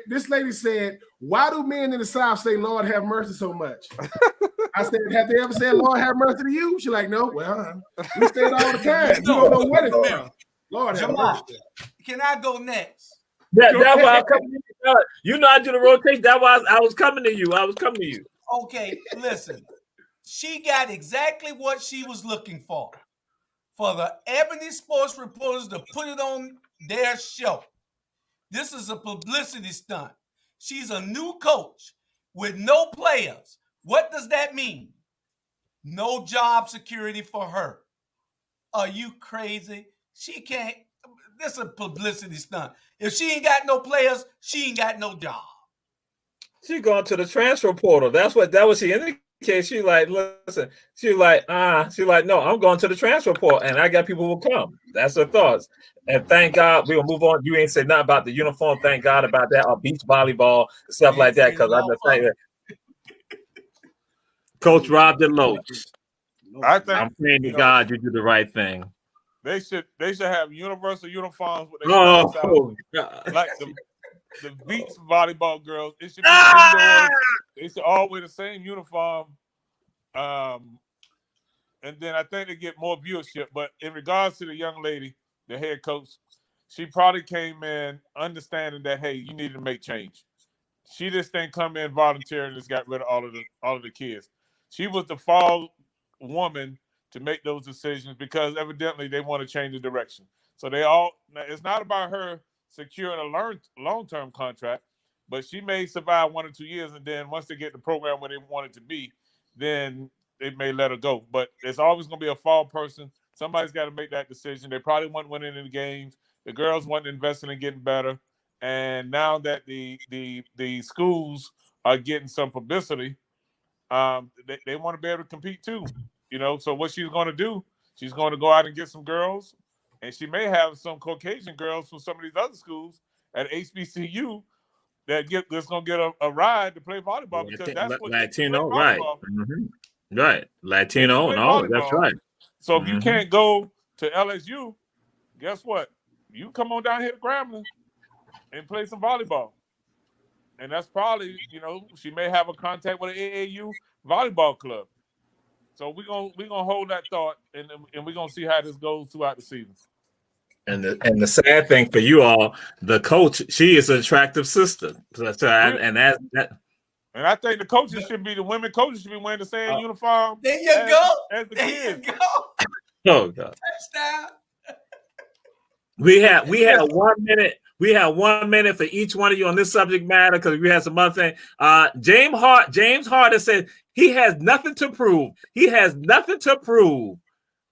This lady said, why do men in the South say Lord have mercy so much? I said, have they ever said Lord have mercy to you? She's like, no. Well, we say it all the time. You don't know what it's from. Lord have mercy. Can I go next? That's why I'm coming to you. You know I do the rotation. That's why I was coming to you. Okay, listen. She got exactly what she was looking for the Ebony Sports Reporters to put it on their show. This is a publicity stunt. She's a new coach with no players. What does that mean? No job security for her. Are you crazy? She can't. This is a publicity stunt. If she ain't got no players, she ain't got no job. She going to the transfer portal. That was she indicated. She like, listen, she like, no, I'm going to the transfer portal, and I got people who will come. That's her thoughts. And thank God we'll move on. You ain't said nothing about the uniform. Thank God about that, or beach volleyball, stuff like that. Because I'm just saying, Coach Rob DeLoach. I'm praying to God you do the right thing. They should have universal uniforms with God. Like the beach volleyball girls. It should be indoors. They should all wear the same uniform. And then I think they get more viewership. But in regards to the young lady, the head coach, she probably came in understanding that, hey, you need to make change. She just didn't come in volunteering and just got rid of all of the kids. She was the fall woman to make those decisions because evidently they want to change the direction. So it's not about her securing a long-term contract, but she may survive 1 or 2 years, and then once they get the program where they want it to be, then they may let her go. But it's always going to be a fall person. Somebody's got to make that decision. They probably weren't winning any games. The girls weren't investing in getting better. And now that the schools are getting some publicity, they want to be able to compete too. So what she's going to do, she's going to go out and get some girls, and she may have some Caucasian girls from some of these other schools at HBCU that's going to get a ride to play volleyball because that's what Latino, right? Mm-hmm. Right, Latino and all. That's right. So if you can't go to LSU, guess what? You come on down here to Grambling and play some volleyball, and that's probably she may have a contact with an AAU volleyball club. So we're gonna hold that thought, and we're gonna see how this goes throughout the season. And the sad thing for you all, the coach, she is an attractive sister. And I think the coaches should be the women coaches should be wearing the same uniform. There you go. As the kids. You go. Oh God. Touchdown. We had 1 minute. We have 1 minute for each one of you on this subject matter because we had some other thing. James Harden said he has nothing to prove. He has nothing to prove.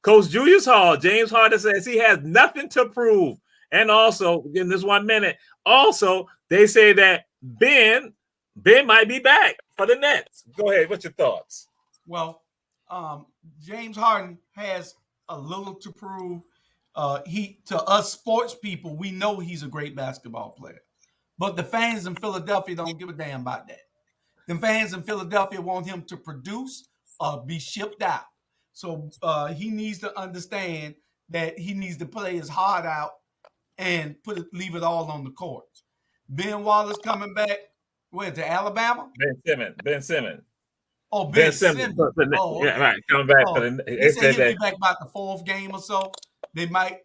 Coach Julius Hall, James Harden says he has nothing to prove. And also, in this 1 minute, also they say that Ben might be back for the Nets. Go ahead. What's your thoughts? Well, James Harden has a little to prove. To us sports people, we know he's a great basketball player. But the fans in Philadelphia don't give a damn about that. The fans in Philadelphia want him to produce or be shipped out. So he needs to understand that he needs to play his heart out and leave it all on the court. Ben Wallace coming back, Where to Alabama? Ben Simmons. Oh, Ben Simmons. Okay. Yeah, right. Coming back for the. They said he'll be back about the 4th game or so. They might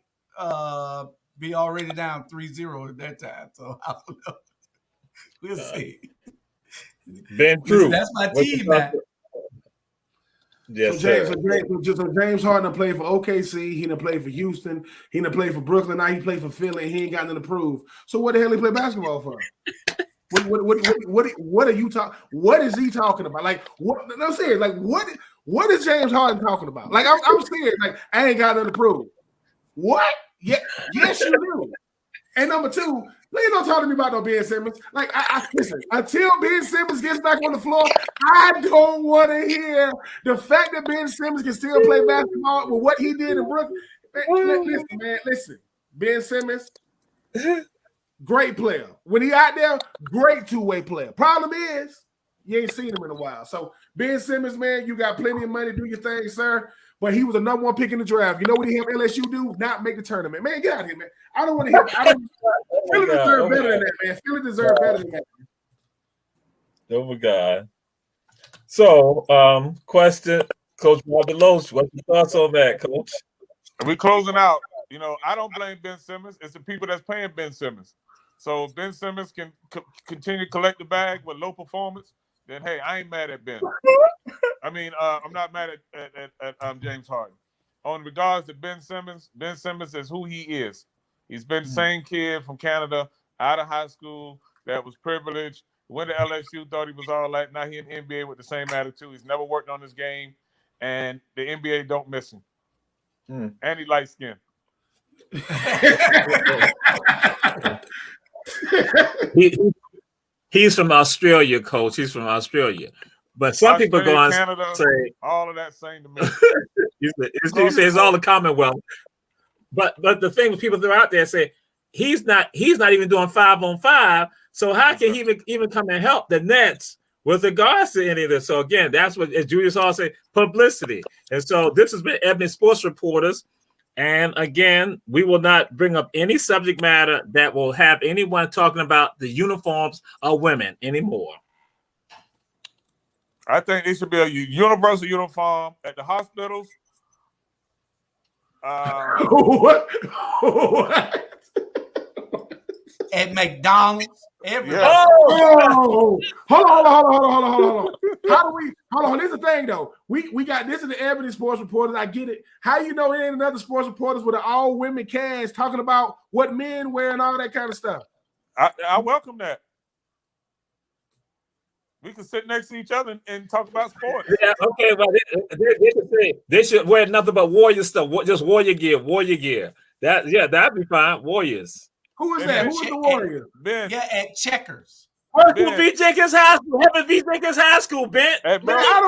be already down 3-0 at that time. So I don't know. We'll see. Ben True. That's my team, man. Yes, so James Harden played for OKC. He done played for Houston. He done played for Brooklyn. Now he played for Philly. And he ain't got nothing to prove. So what the hell he play basketball for? What are you talking? What is he talking about? Like what? I'm saying, like what is James Harden talking about? Like I'm serious. Like I ain't got nothing to prove. What? Yeah, yes you do. And number 2, please don't talk to me about no Ben Simmons. Like I listen, until Ben Simmons gets back on the floor, I don't want to hear the fact that Ben Simmons can still play basketball with what he did in Brooklyn. Listen, Ben Simmons. Great player. When he out there, great two-way player. Problem is, you ain't seen him in a while. So, Ben Simmons, man, you got plenty of money. Do your thing, sir. But he was the number 1 pick in the draft. You know what he helped LSU do? Not make the tournament. Man, get out of here, man. I don't want to hear Philly deserve better than that, man. Philly deserve better than that. Oh, my God. So, question, Coach Bobby Loach, what's your thoughts on that, Coach? We're closing out. You know, I don't blame Ben Simmons. It's the people that's paying Ben Simmons. So if Ben Simmons can continue to collect the bag with low performance, then hey, I ain't mad at Ben. I mean, I'm not mad at James Harden. On regards to Ben Simmons is who he is. He's been the same kid from Canada, out of high school, that was privileged, went to LSU, thought he was all that. Now he in the NBA with the same attitude. He's never worked on his game, and the NBA don't miss him. And he light skinned. He's from Australia, Coach. He's from Australia. But some people go on Canada, say all of that same to me. it's all the Commonwealth. But the thing with people that are out there say he's not even doing 5-on-5. So how can he even come and help the Nets with regards to any of this? So again, that's what, as Julius Hall said, publicity. And so this has been Ebony Sports Reporters. And again, we will not bring up any subject matter that will have anyone talking about the uniforms of women anymore. I think it should be a universal uniform at the hospitals. What? At McDonald's. Everywhere. Yeah. Oh, hold on. Hold on. Here's the thing, though. We got this in the Ebony Sports Reporters. I get it. How you know it ain't another Sports Reporters with an all-women cast talking about what men wear and all that kind of stuff? I welcome that. We can sit next to each other and talk about sports. Yeah, okay, but they should wear nothing but Warrior stuff. Just Warrior gear. That'd be fine. Warriors. Who is that? Who is the Warrior? Ben. Yeah, at Checkers. V. Jenkins High School. Heaven V. Jenkins High School, Ben. Hey, man, I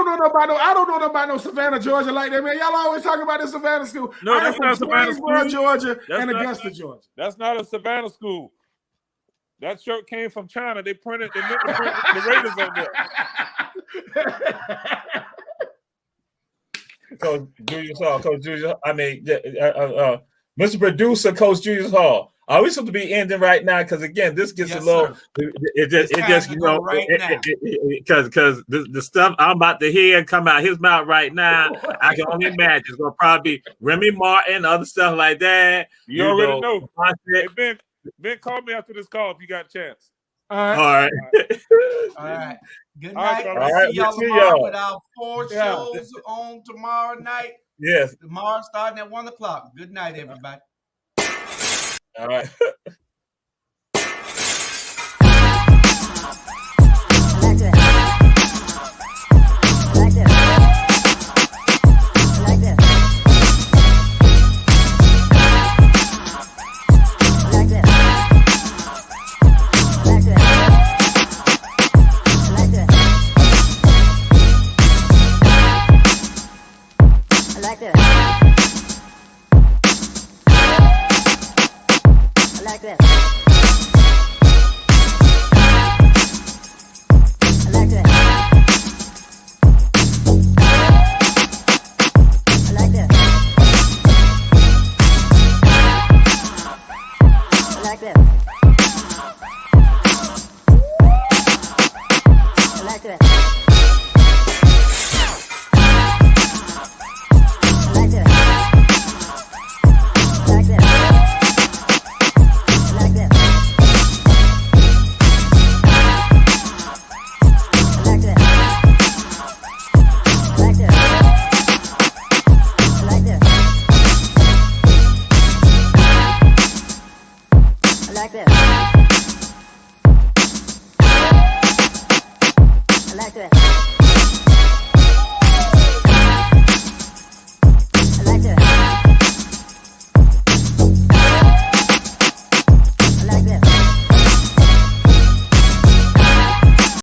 don't know about no Savannah, Georgia like that, man. Y'all always talk about the Savannah school. No, that's not Savannah school, Georgia, and Augusta, Georgia. That's not a Savannah school. That shirt came from China. They meant to print the Raiders on there. Coach Julius Hall. Mr. Producer, Coach Julius Hall. Are we supposed to be ending right now? Because again, this gets a little. Because the stuff I'm about to hear come out his mouth right now, I can only imagine. It's gonna probably be Remy Martin, other stuff like that. You already know. Hey, Ben, call me after this call if you got a chance. All right. Good night. All right. See y'all tomorrow with our 4 shows on tomorrow night. Yes. Tomorrow starting at 1:00. Good night, everybody. All right. like that.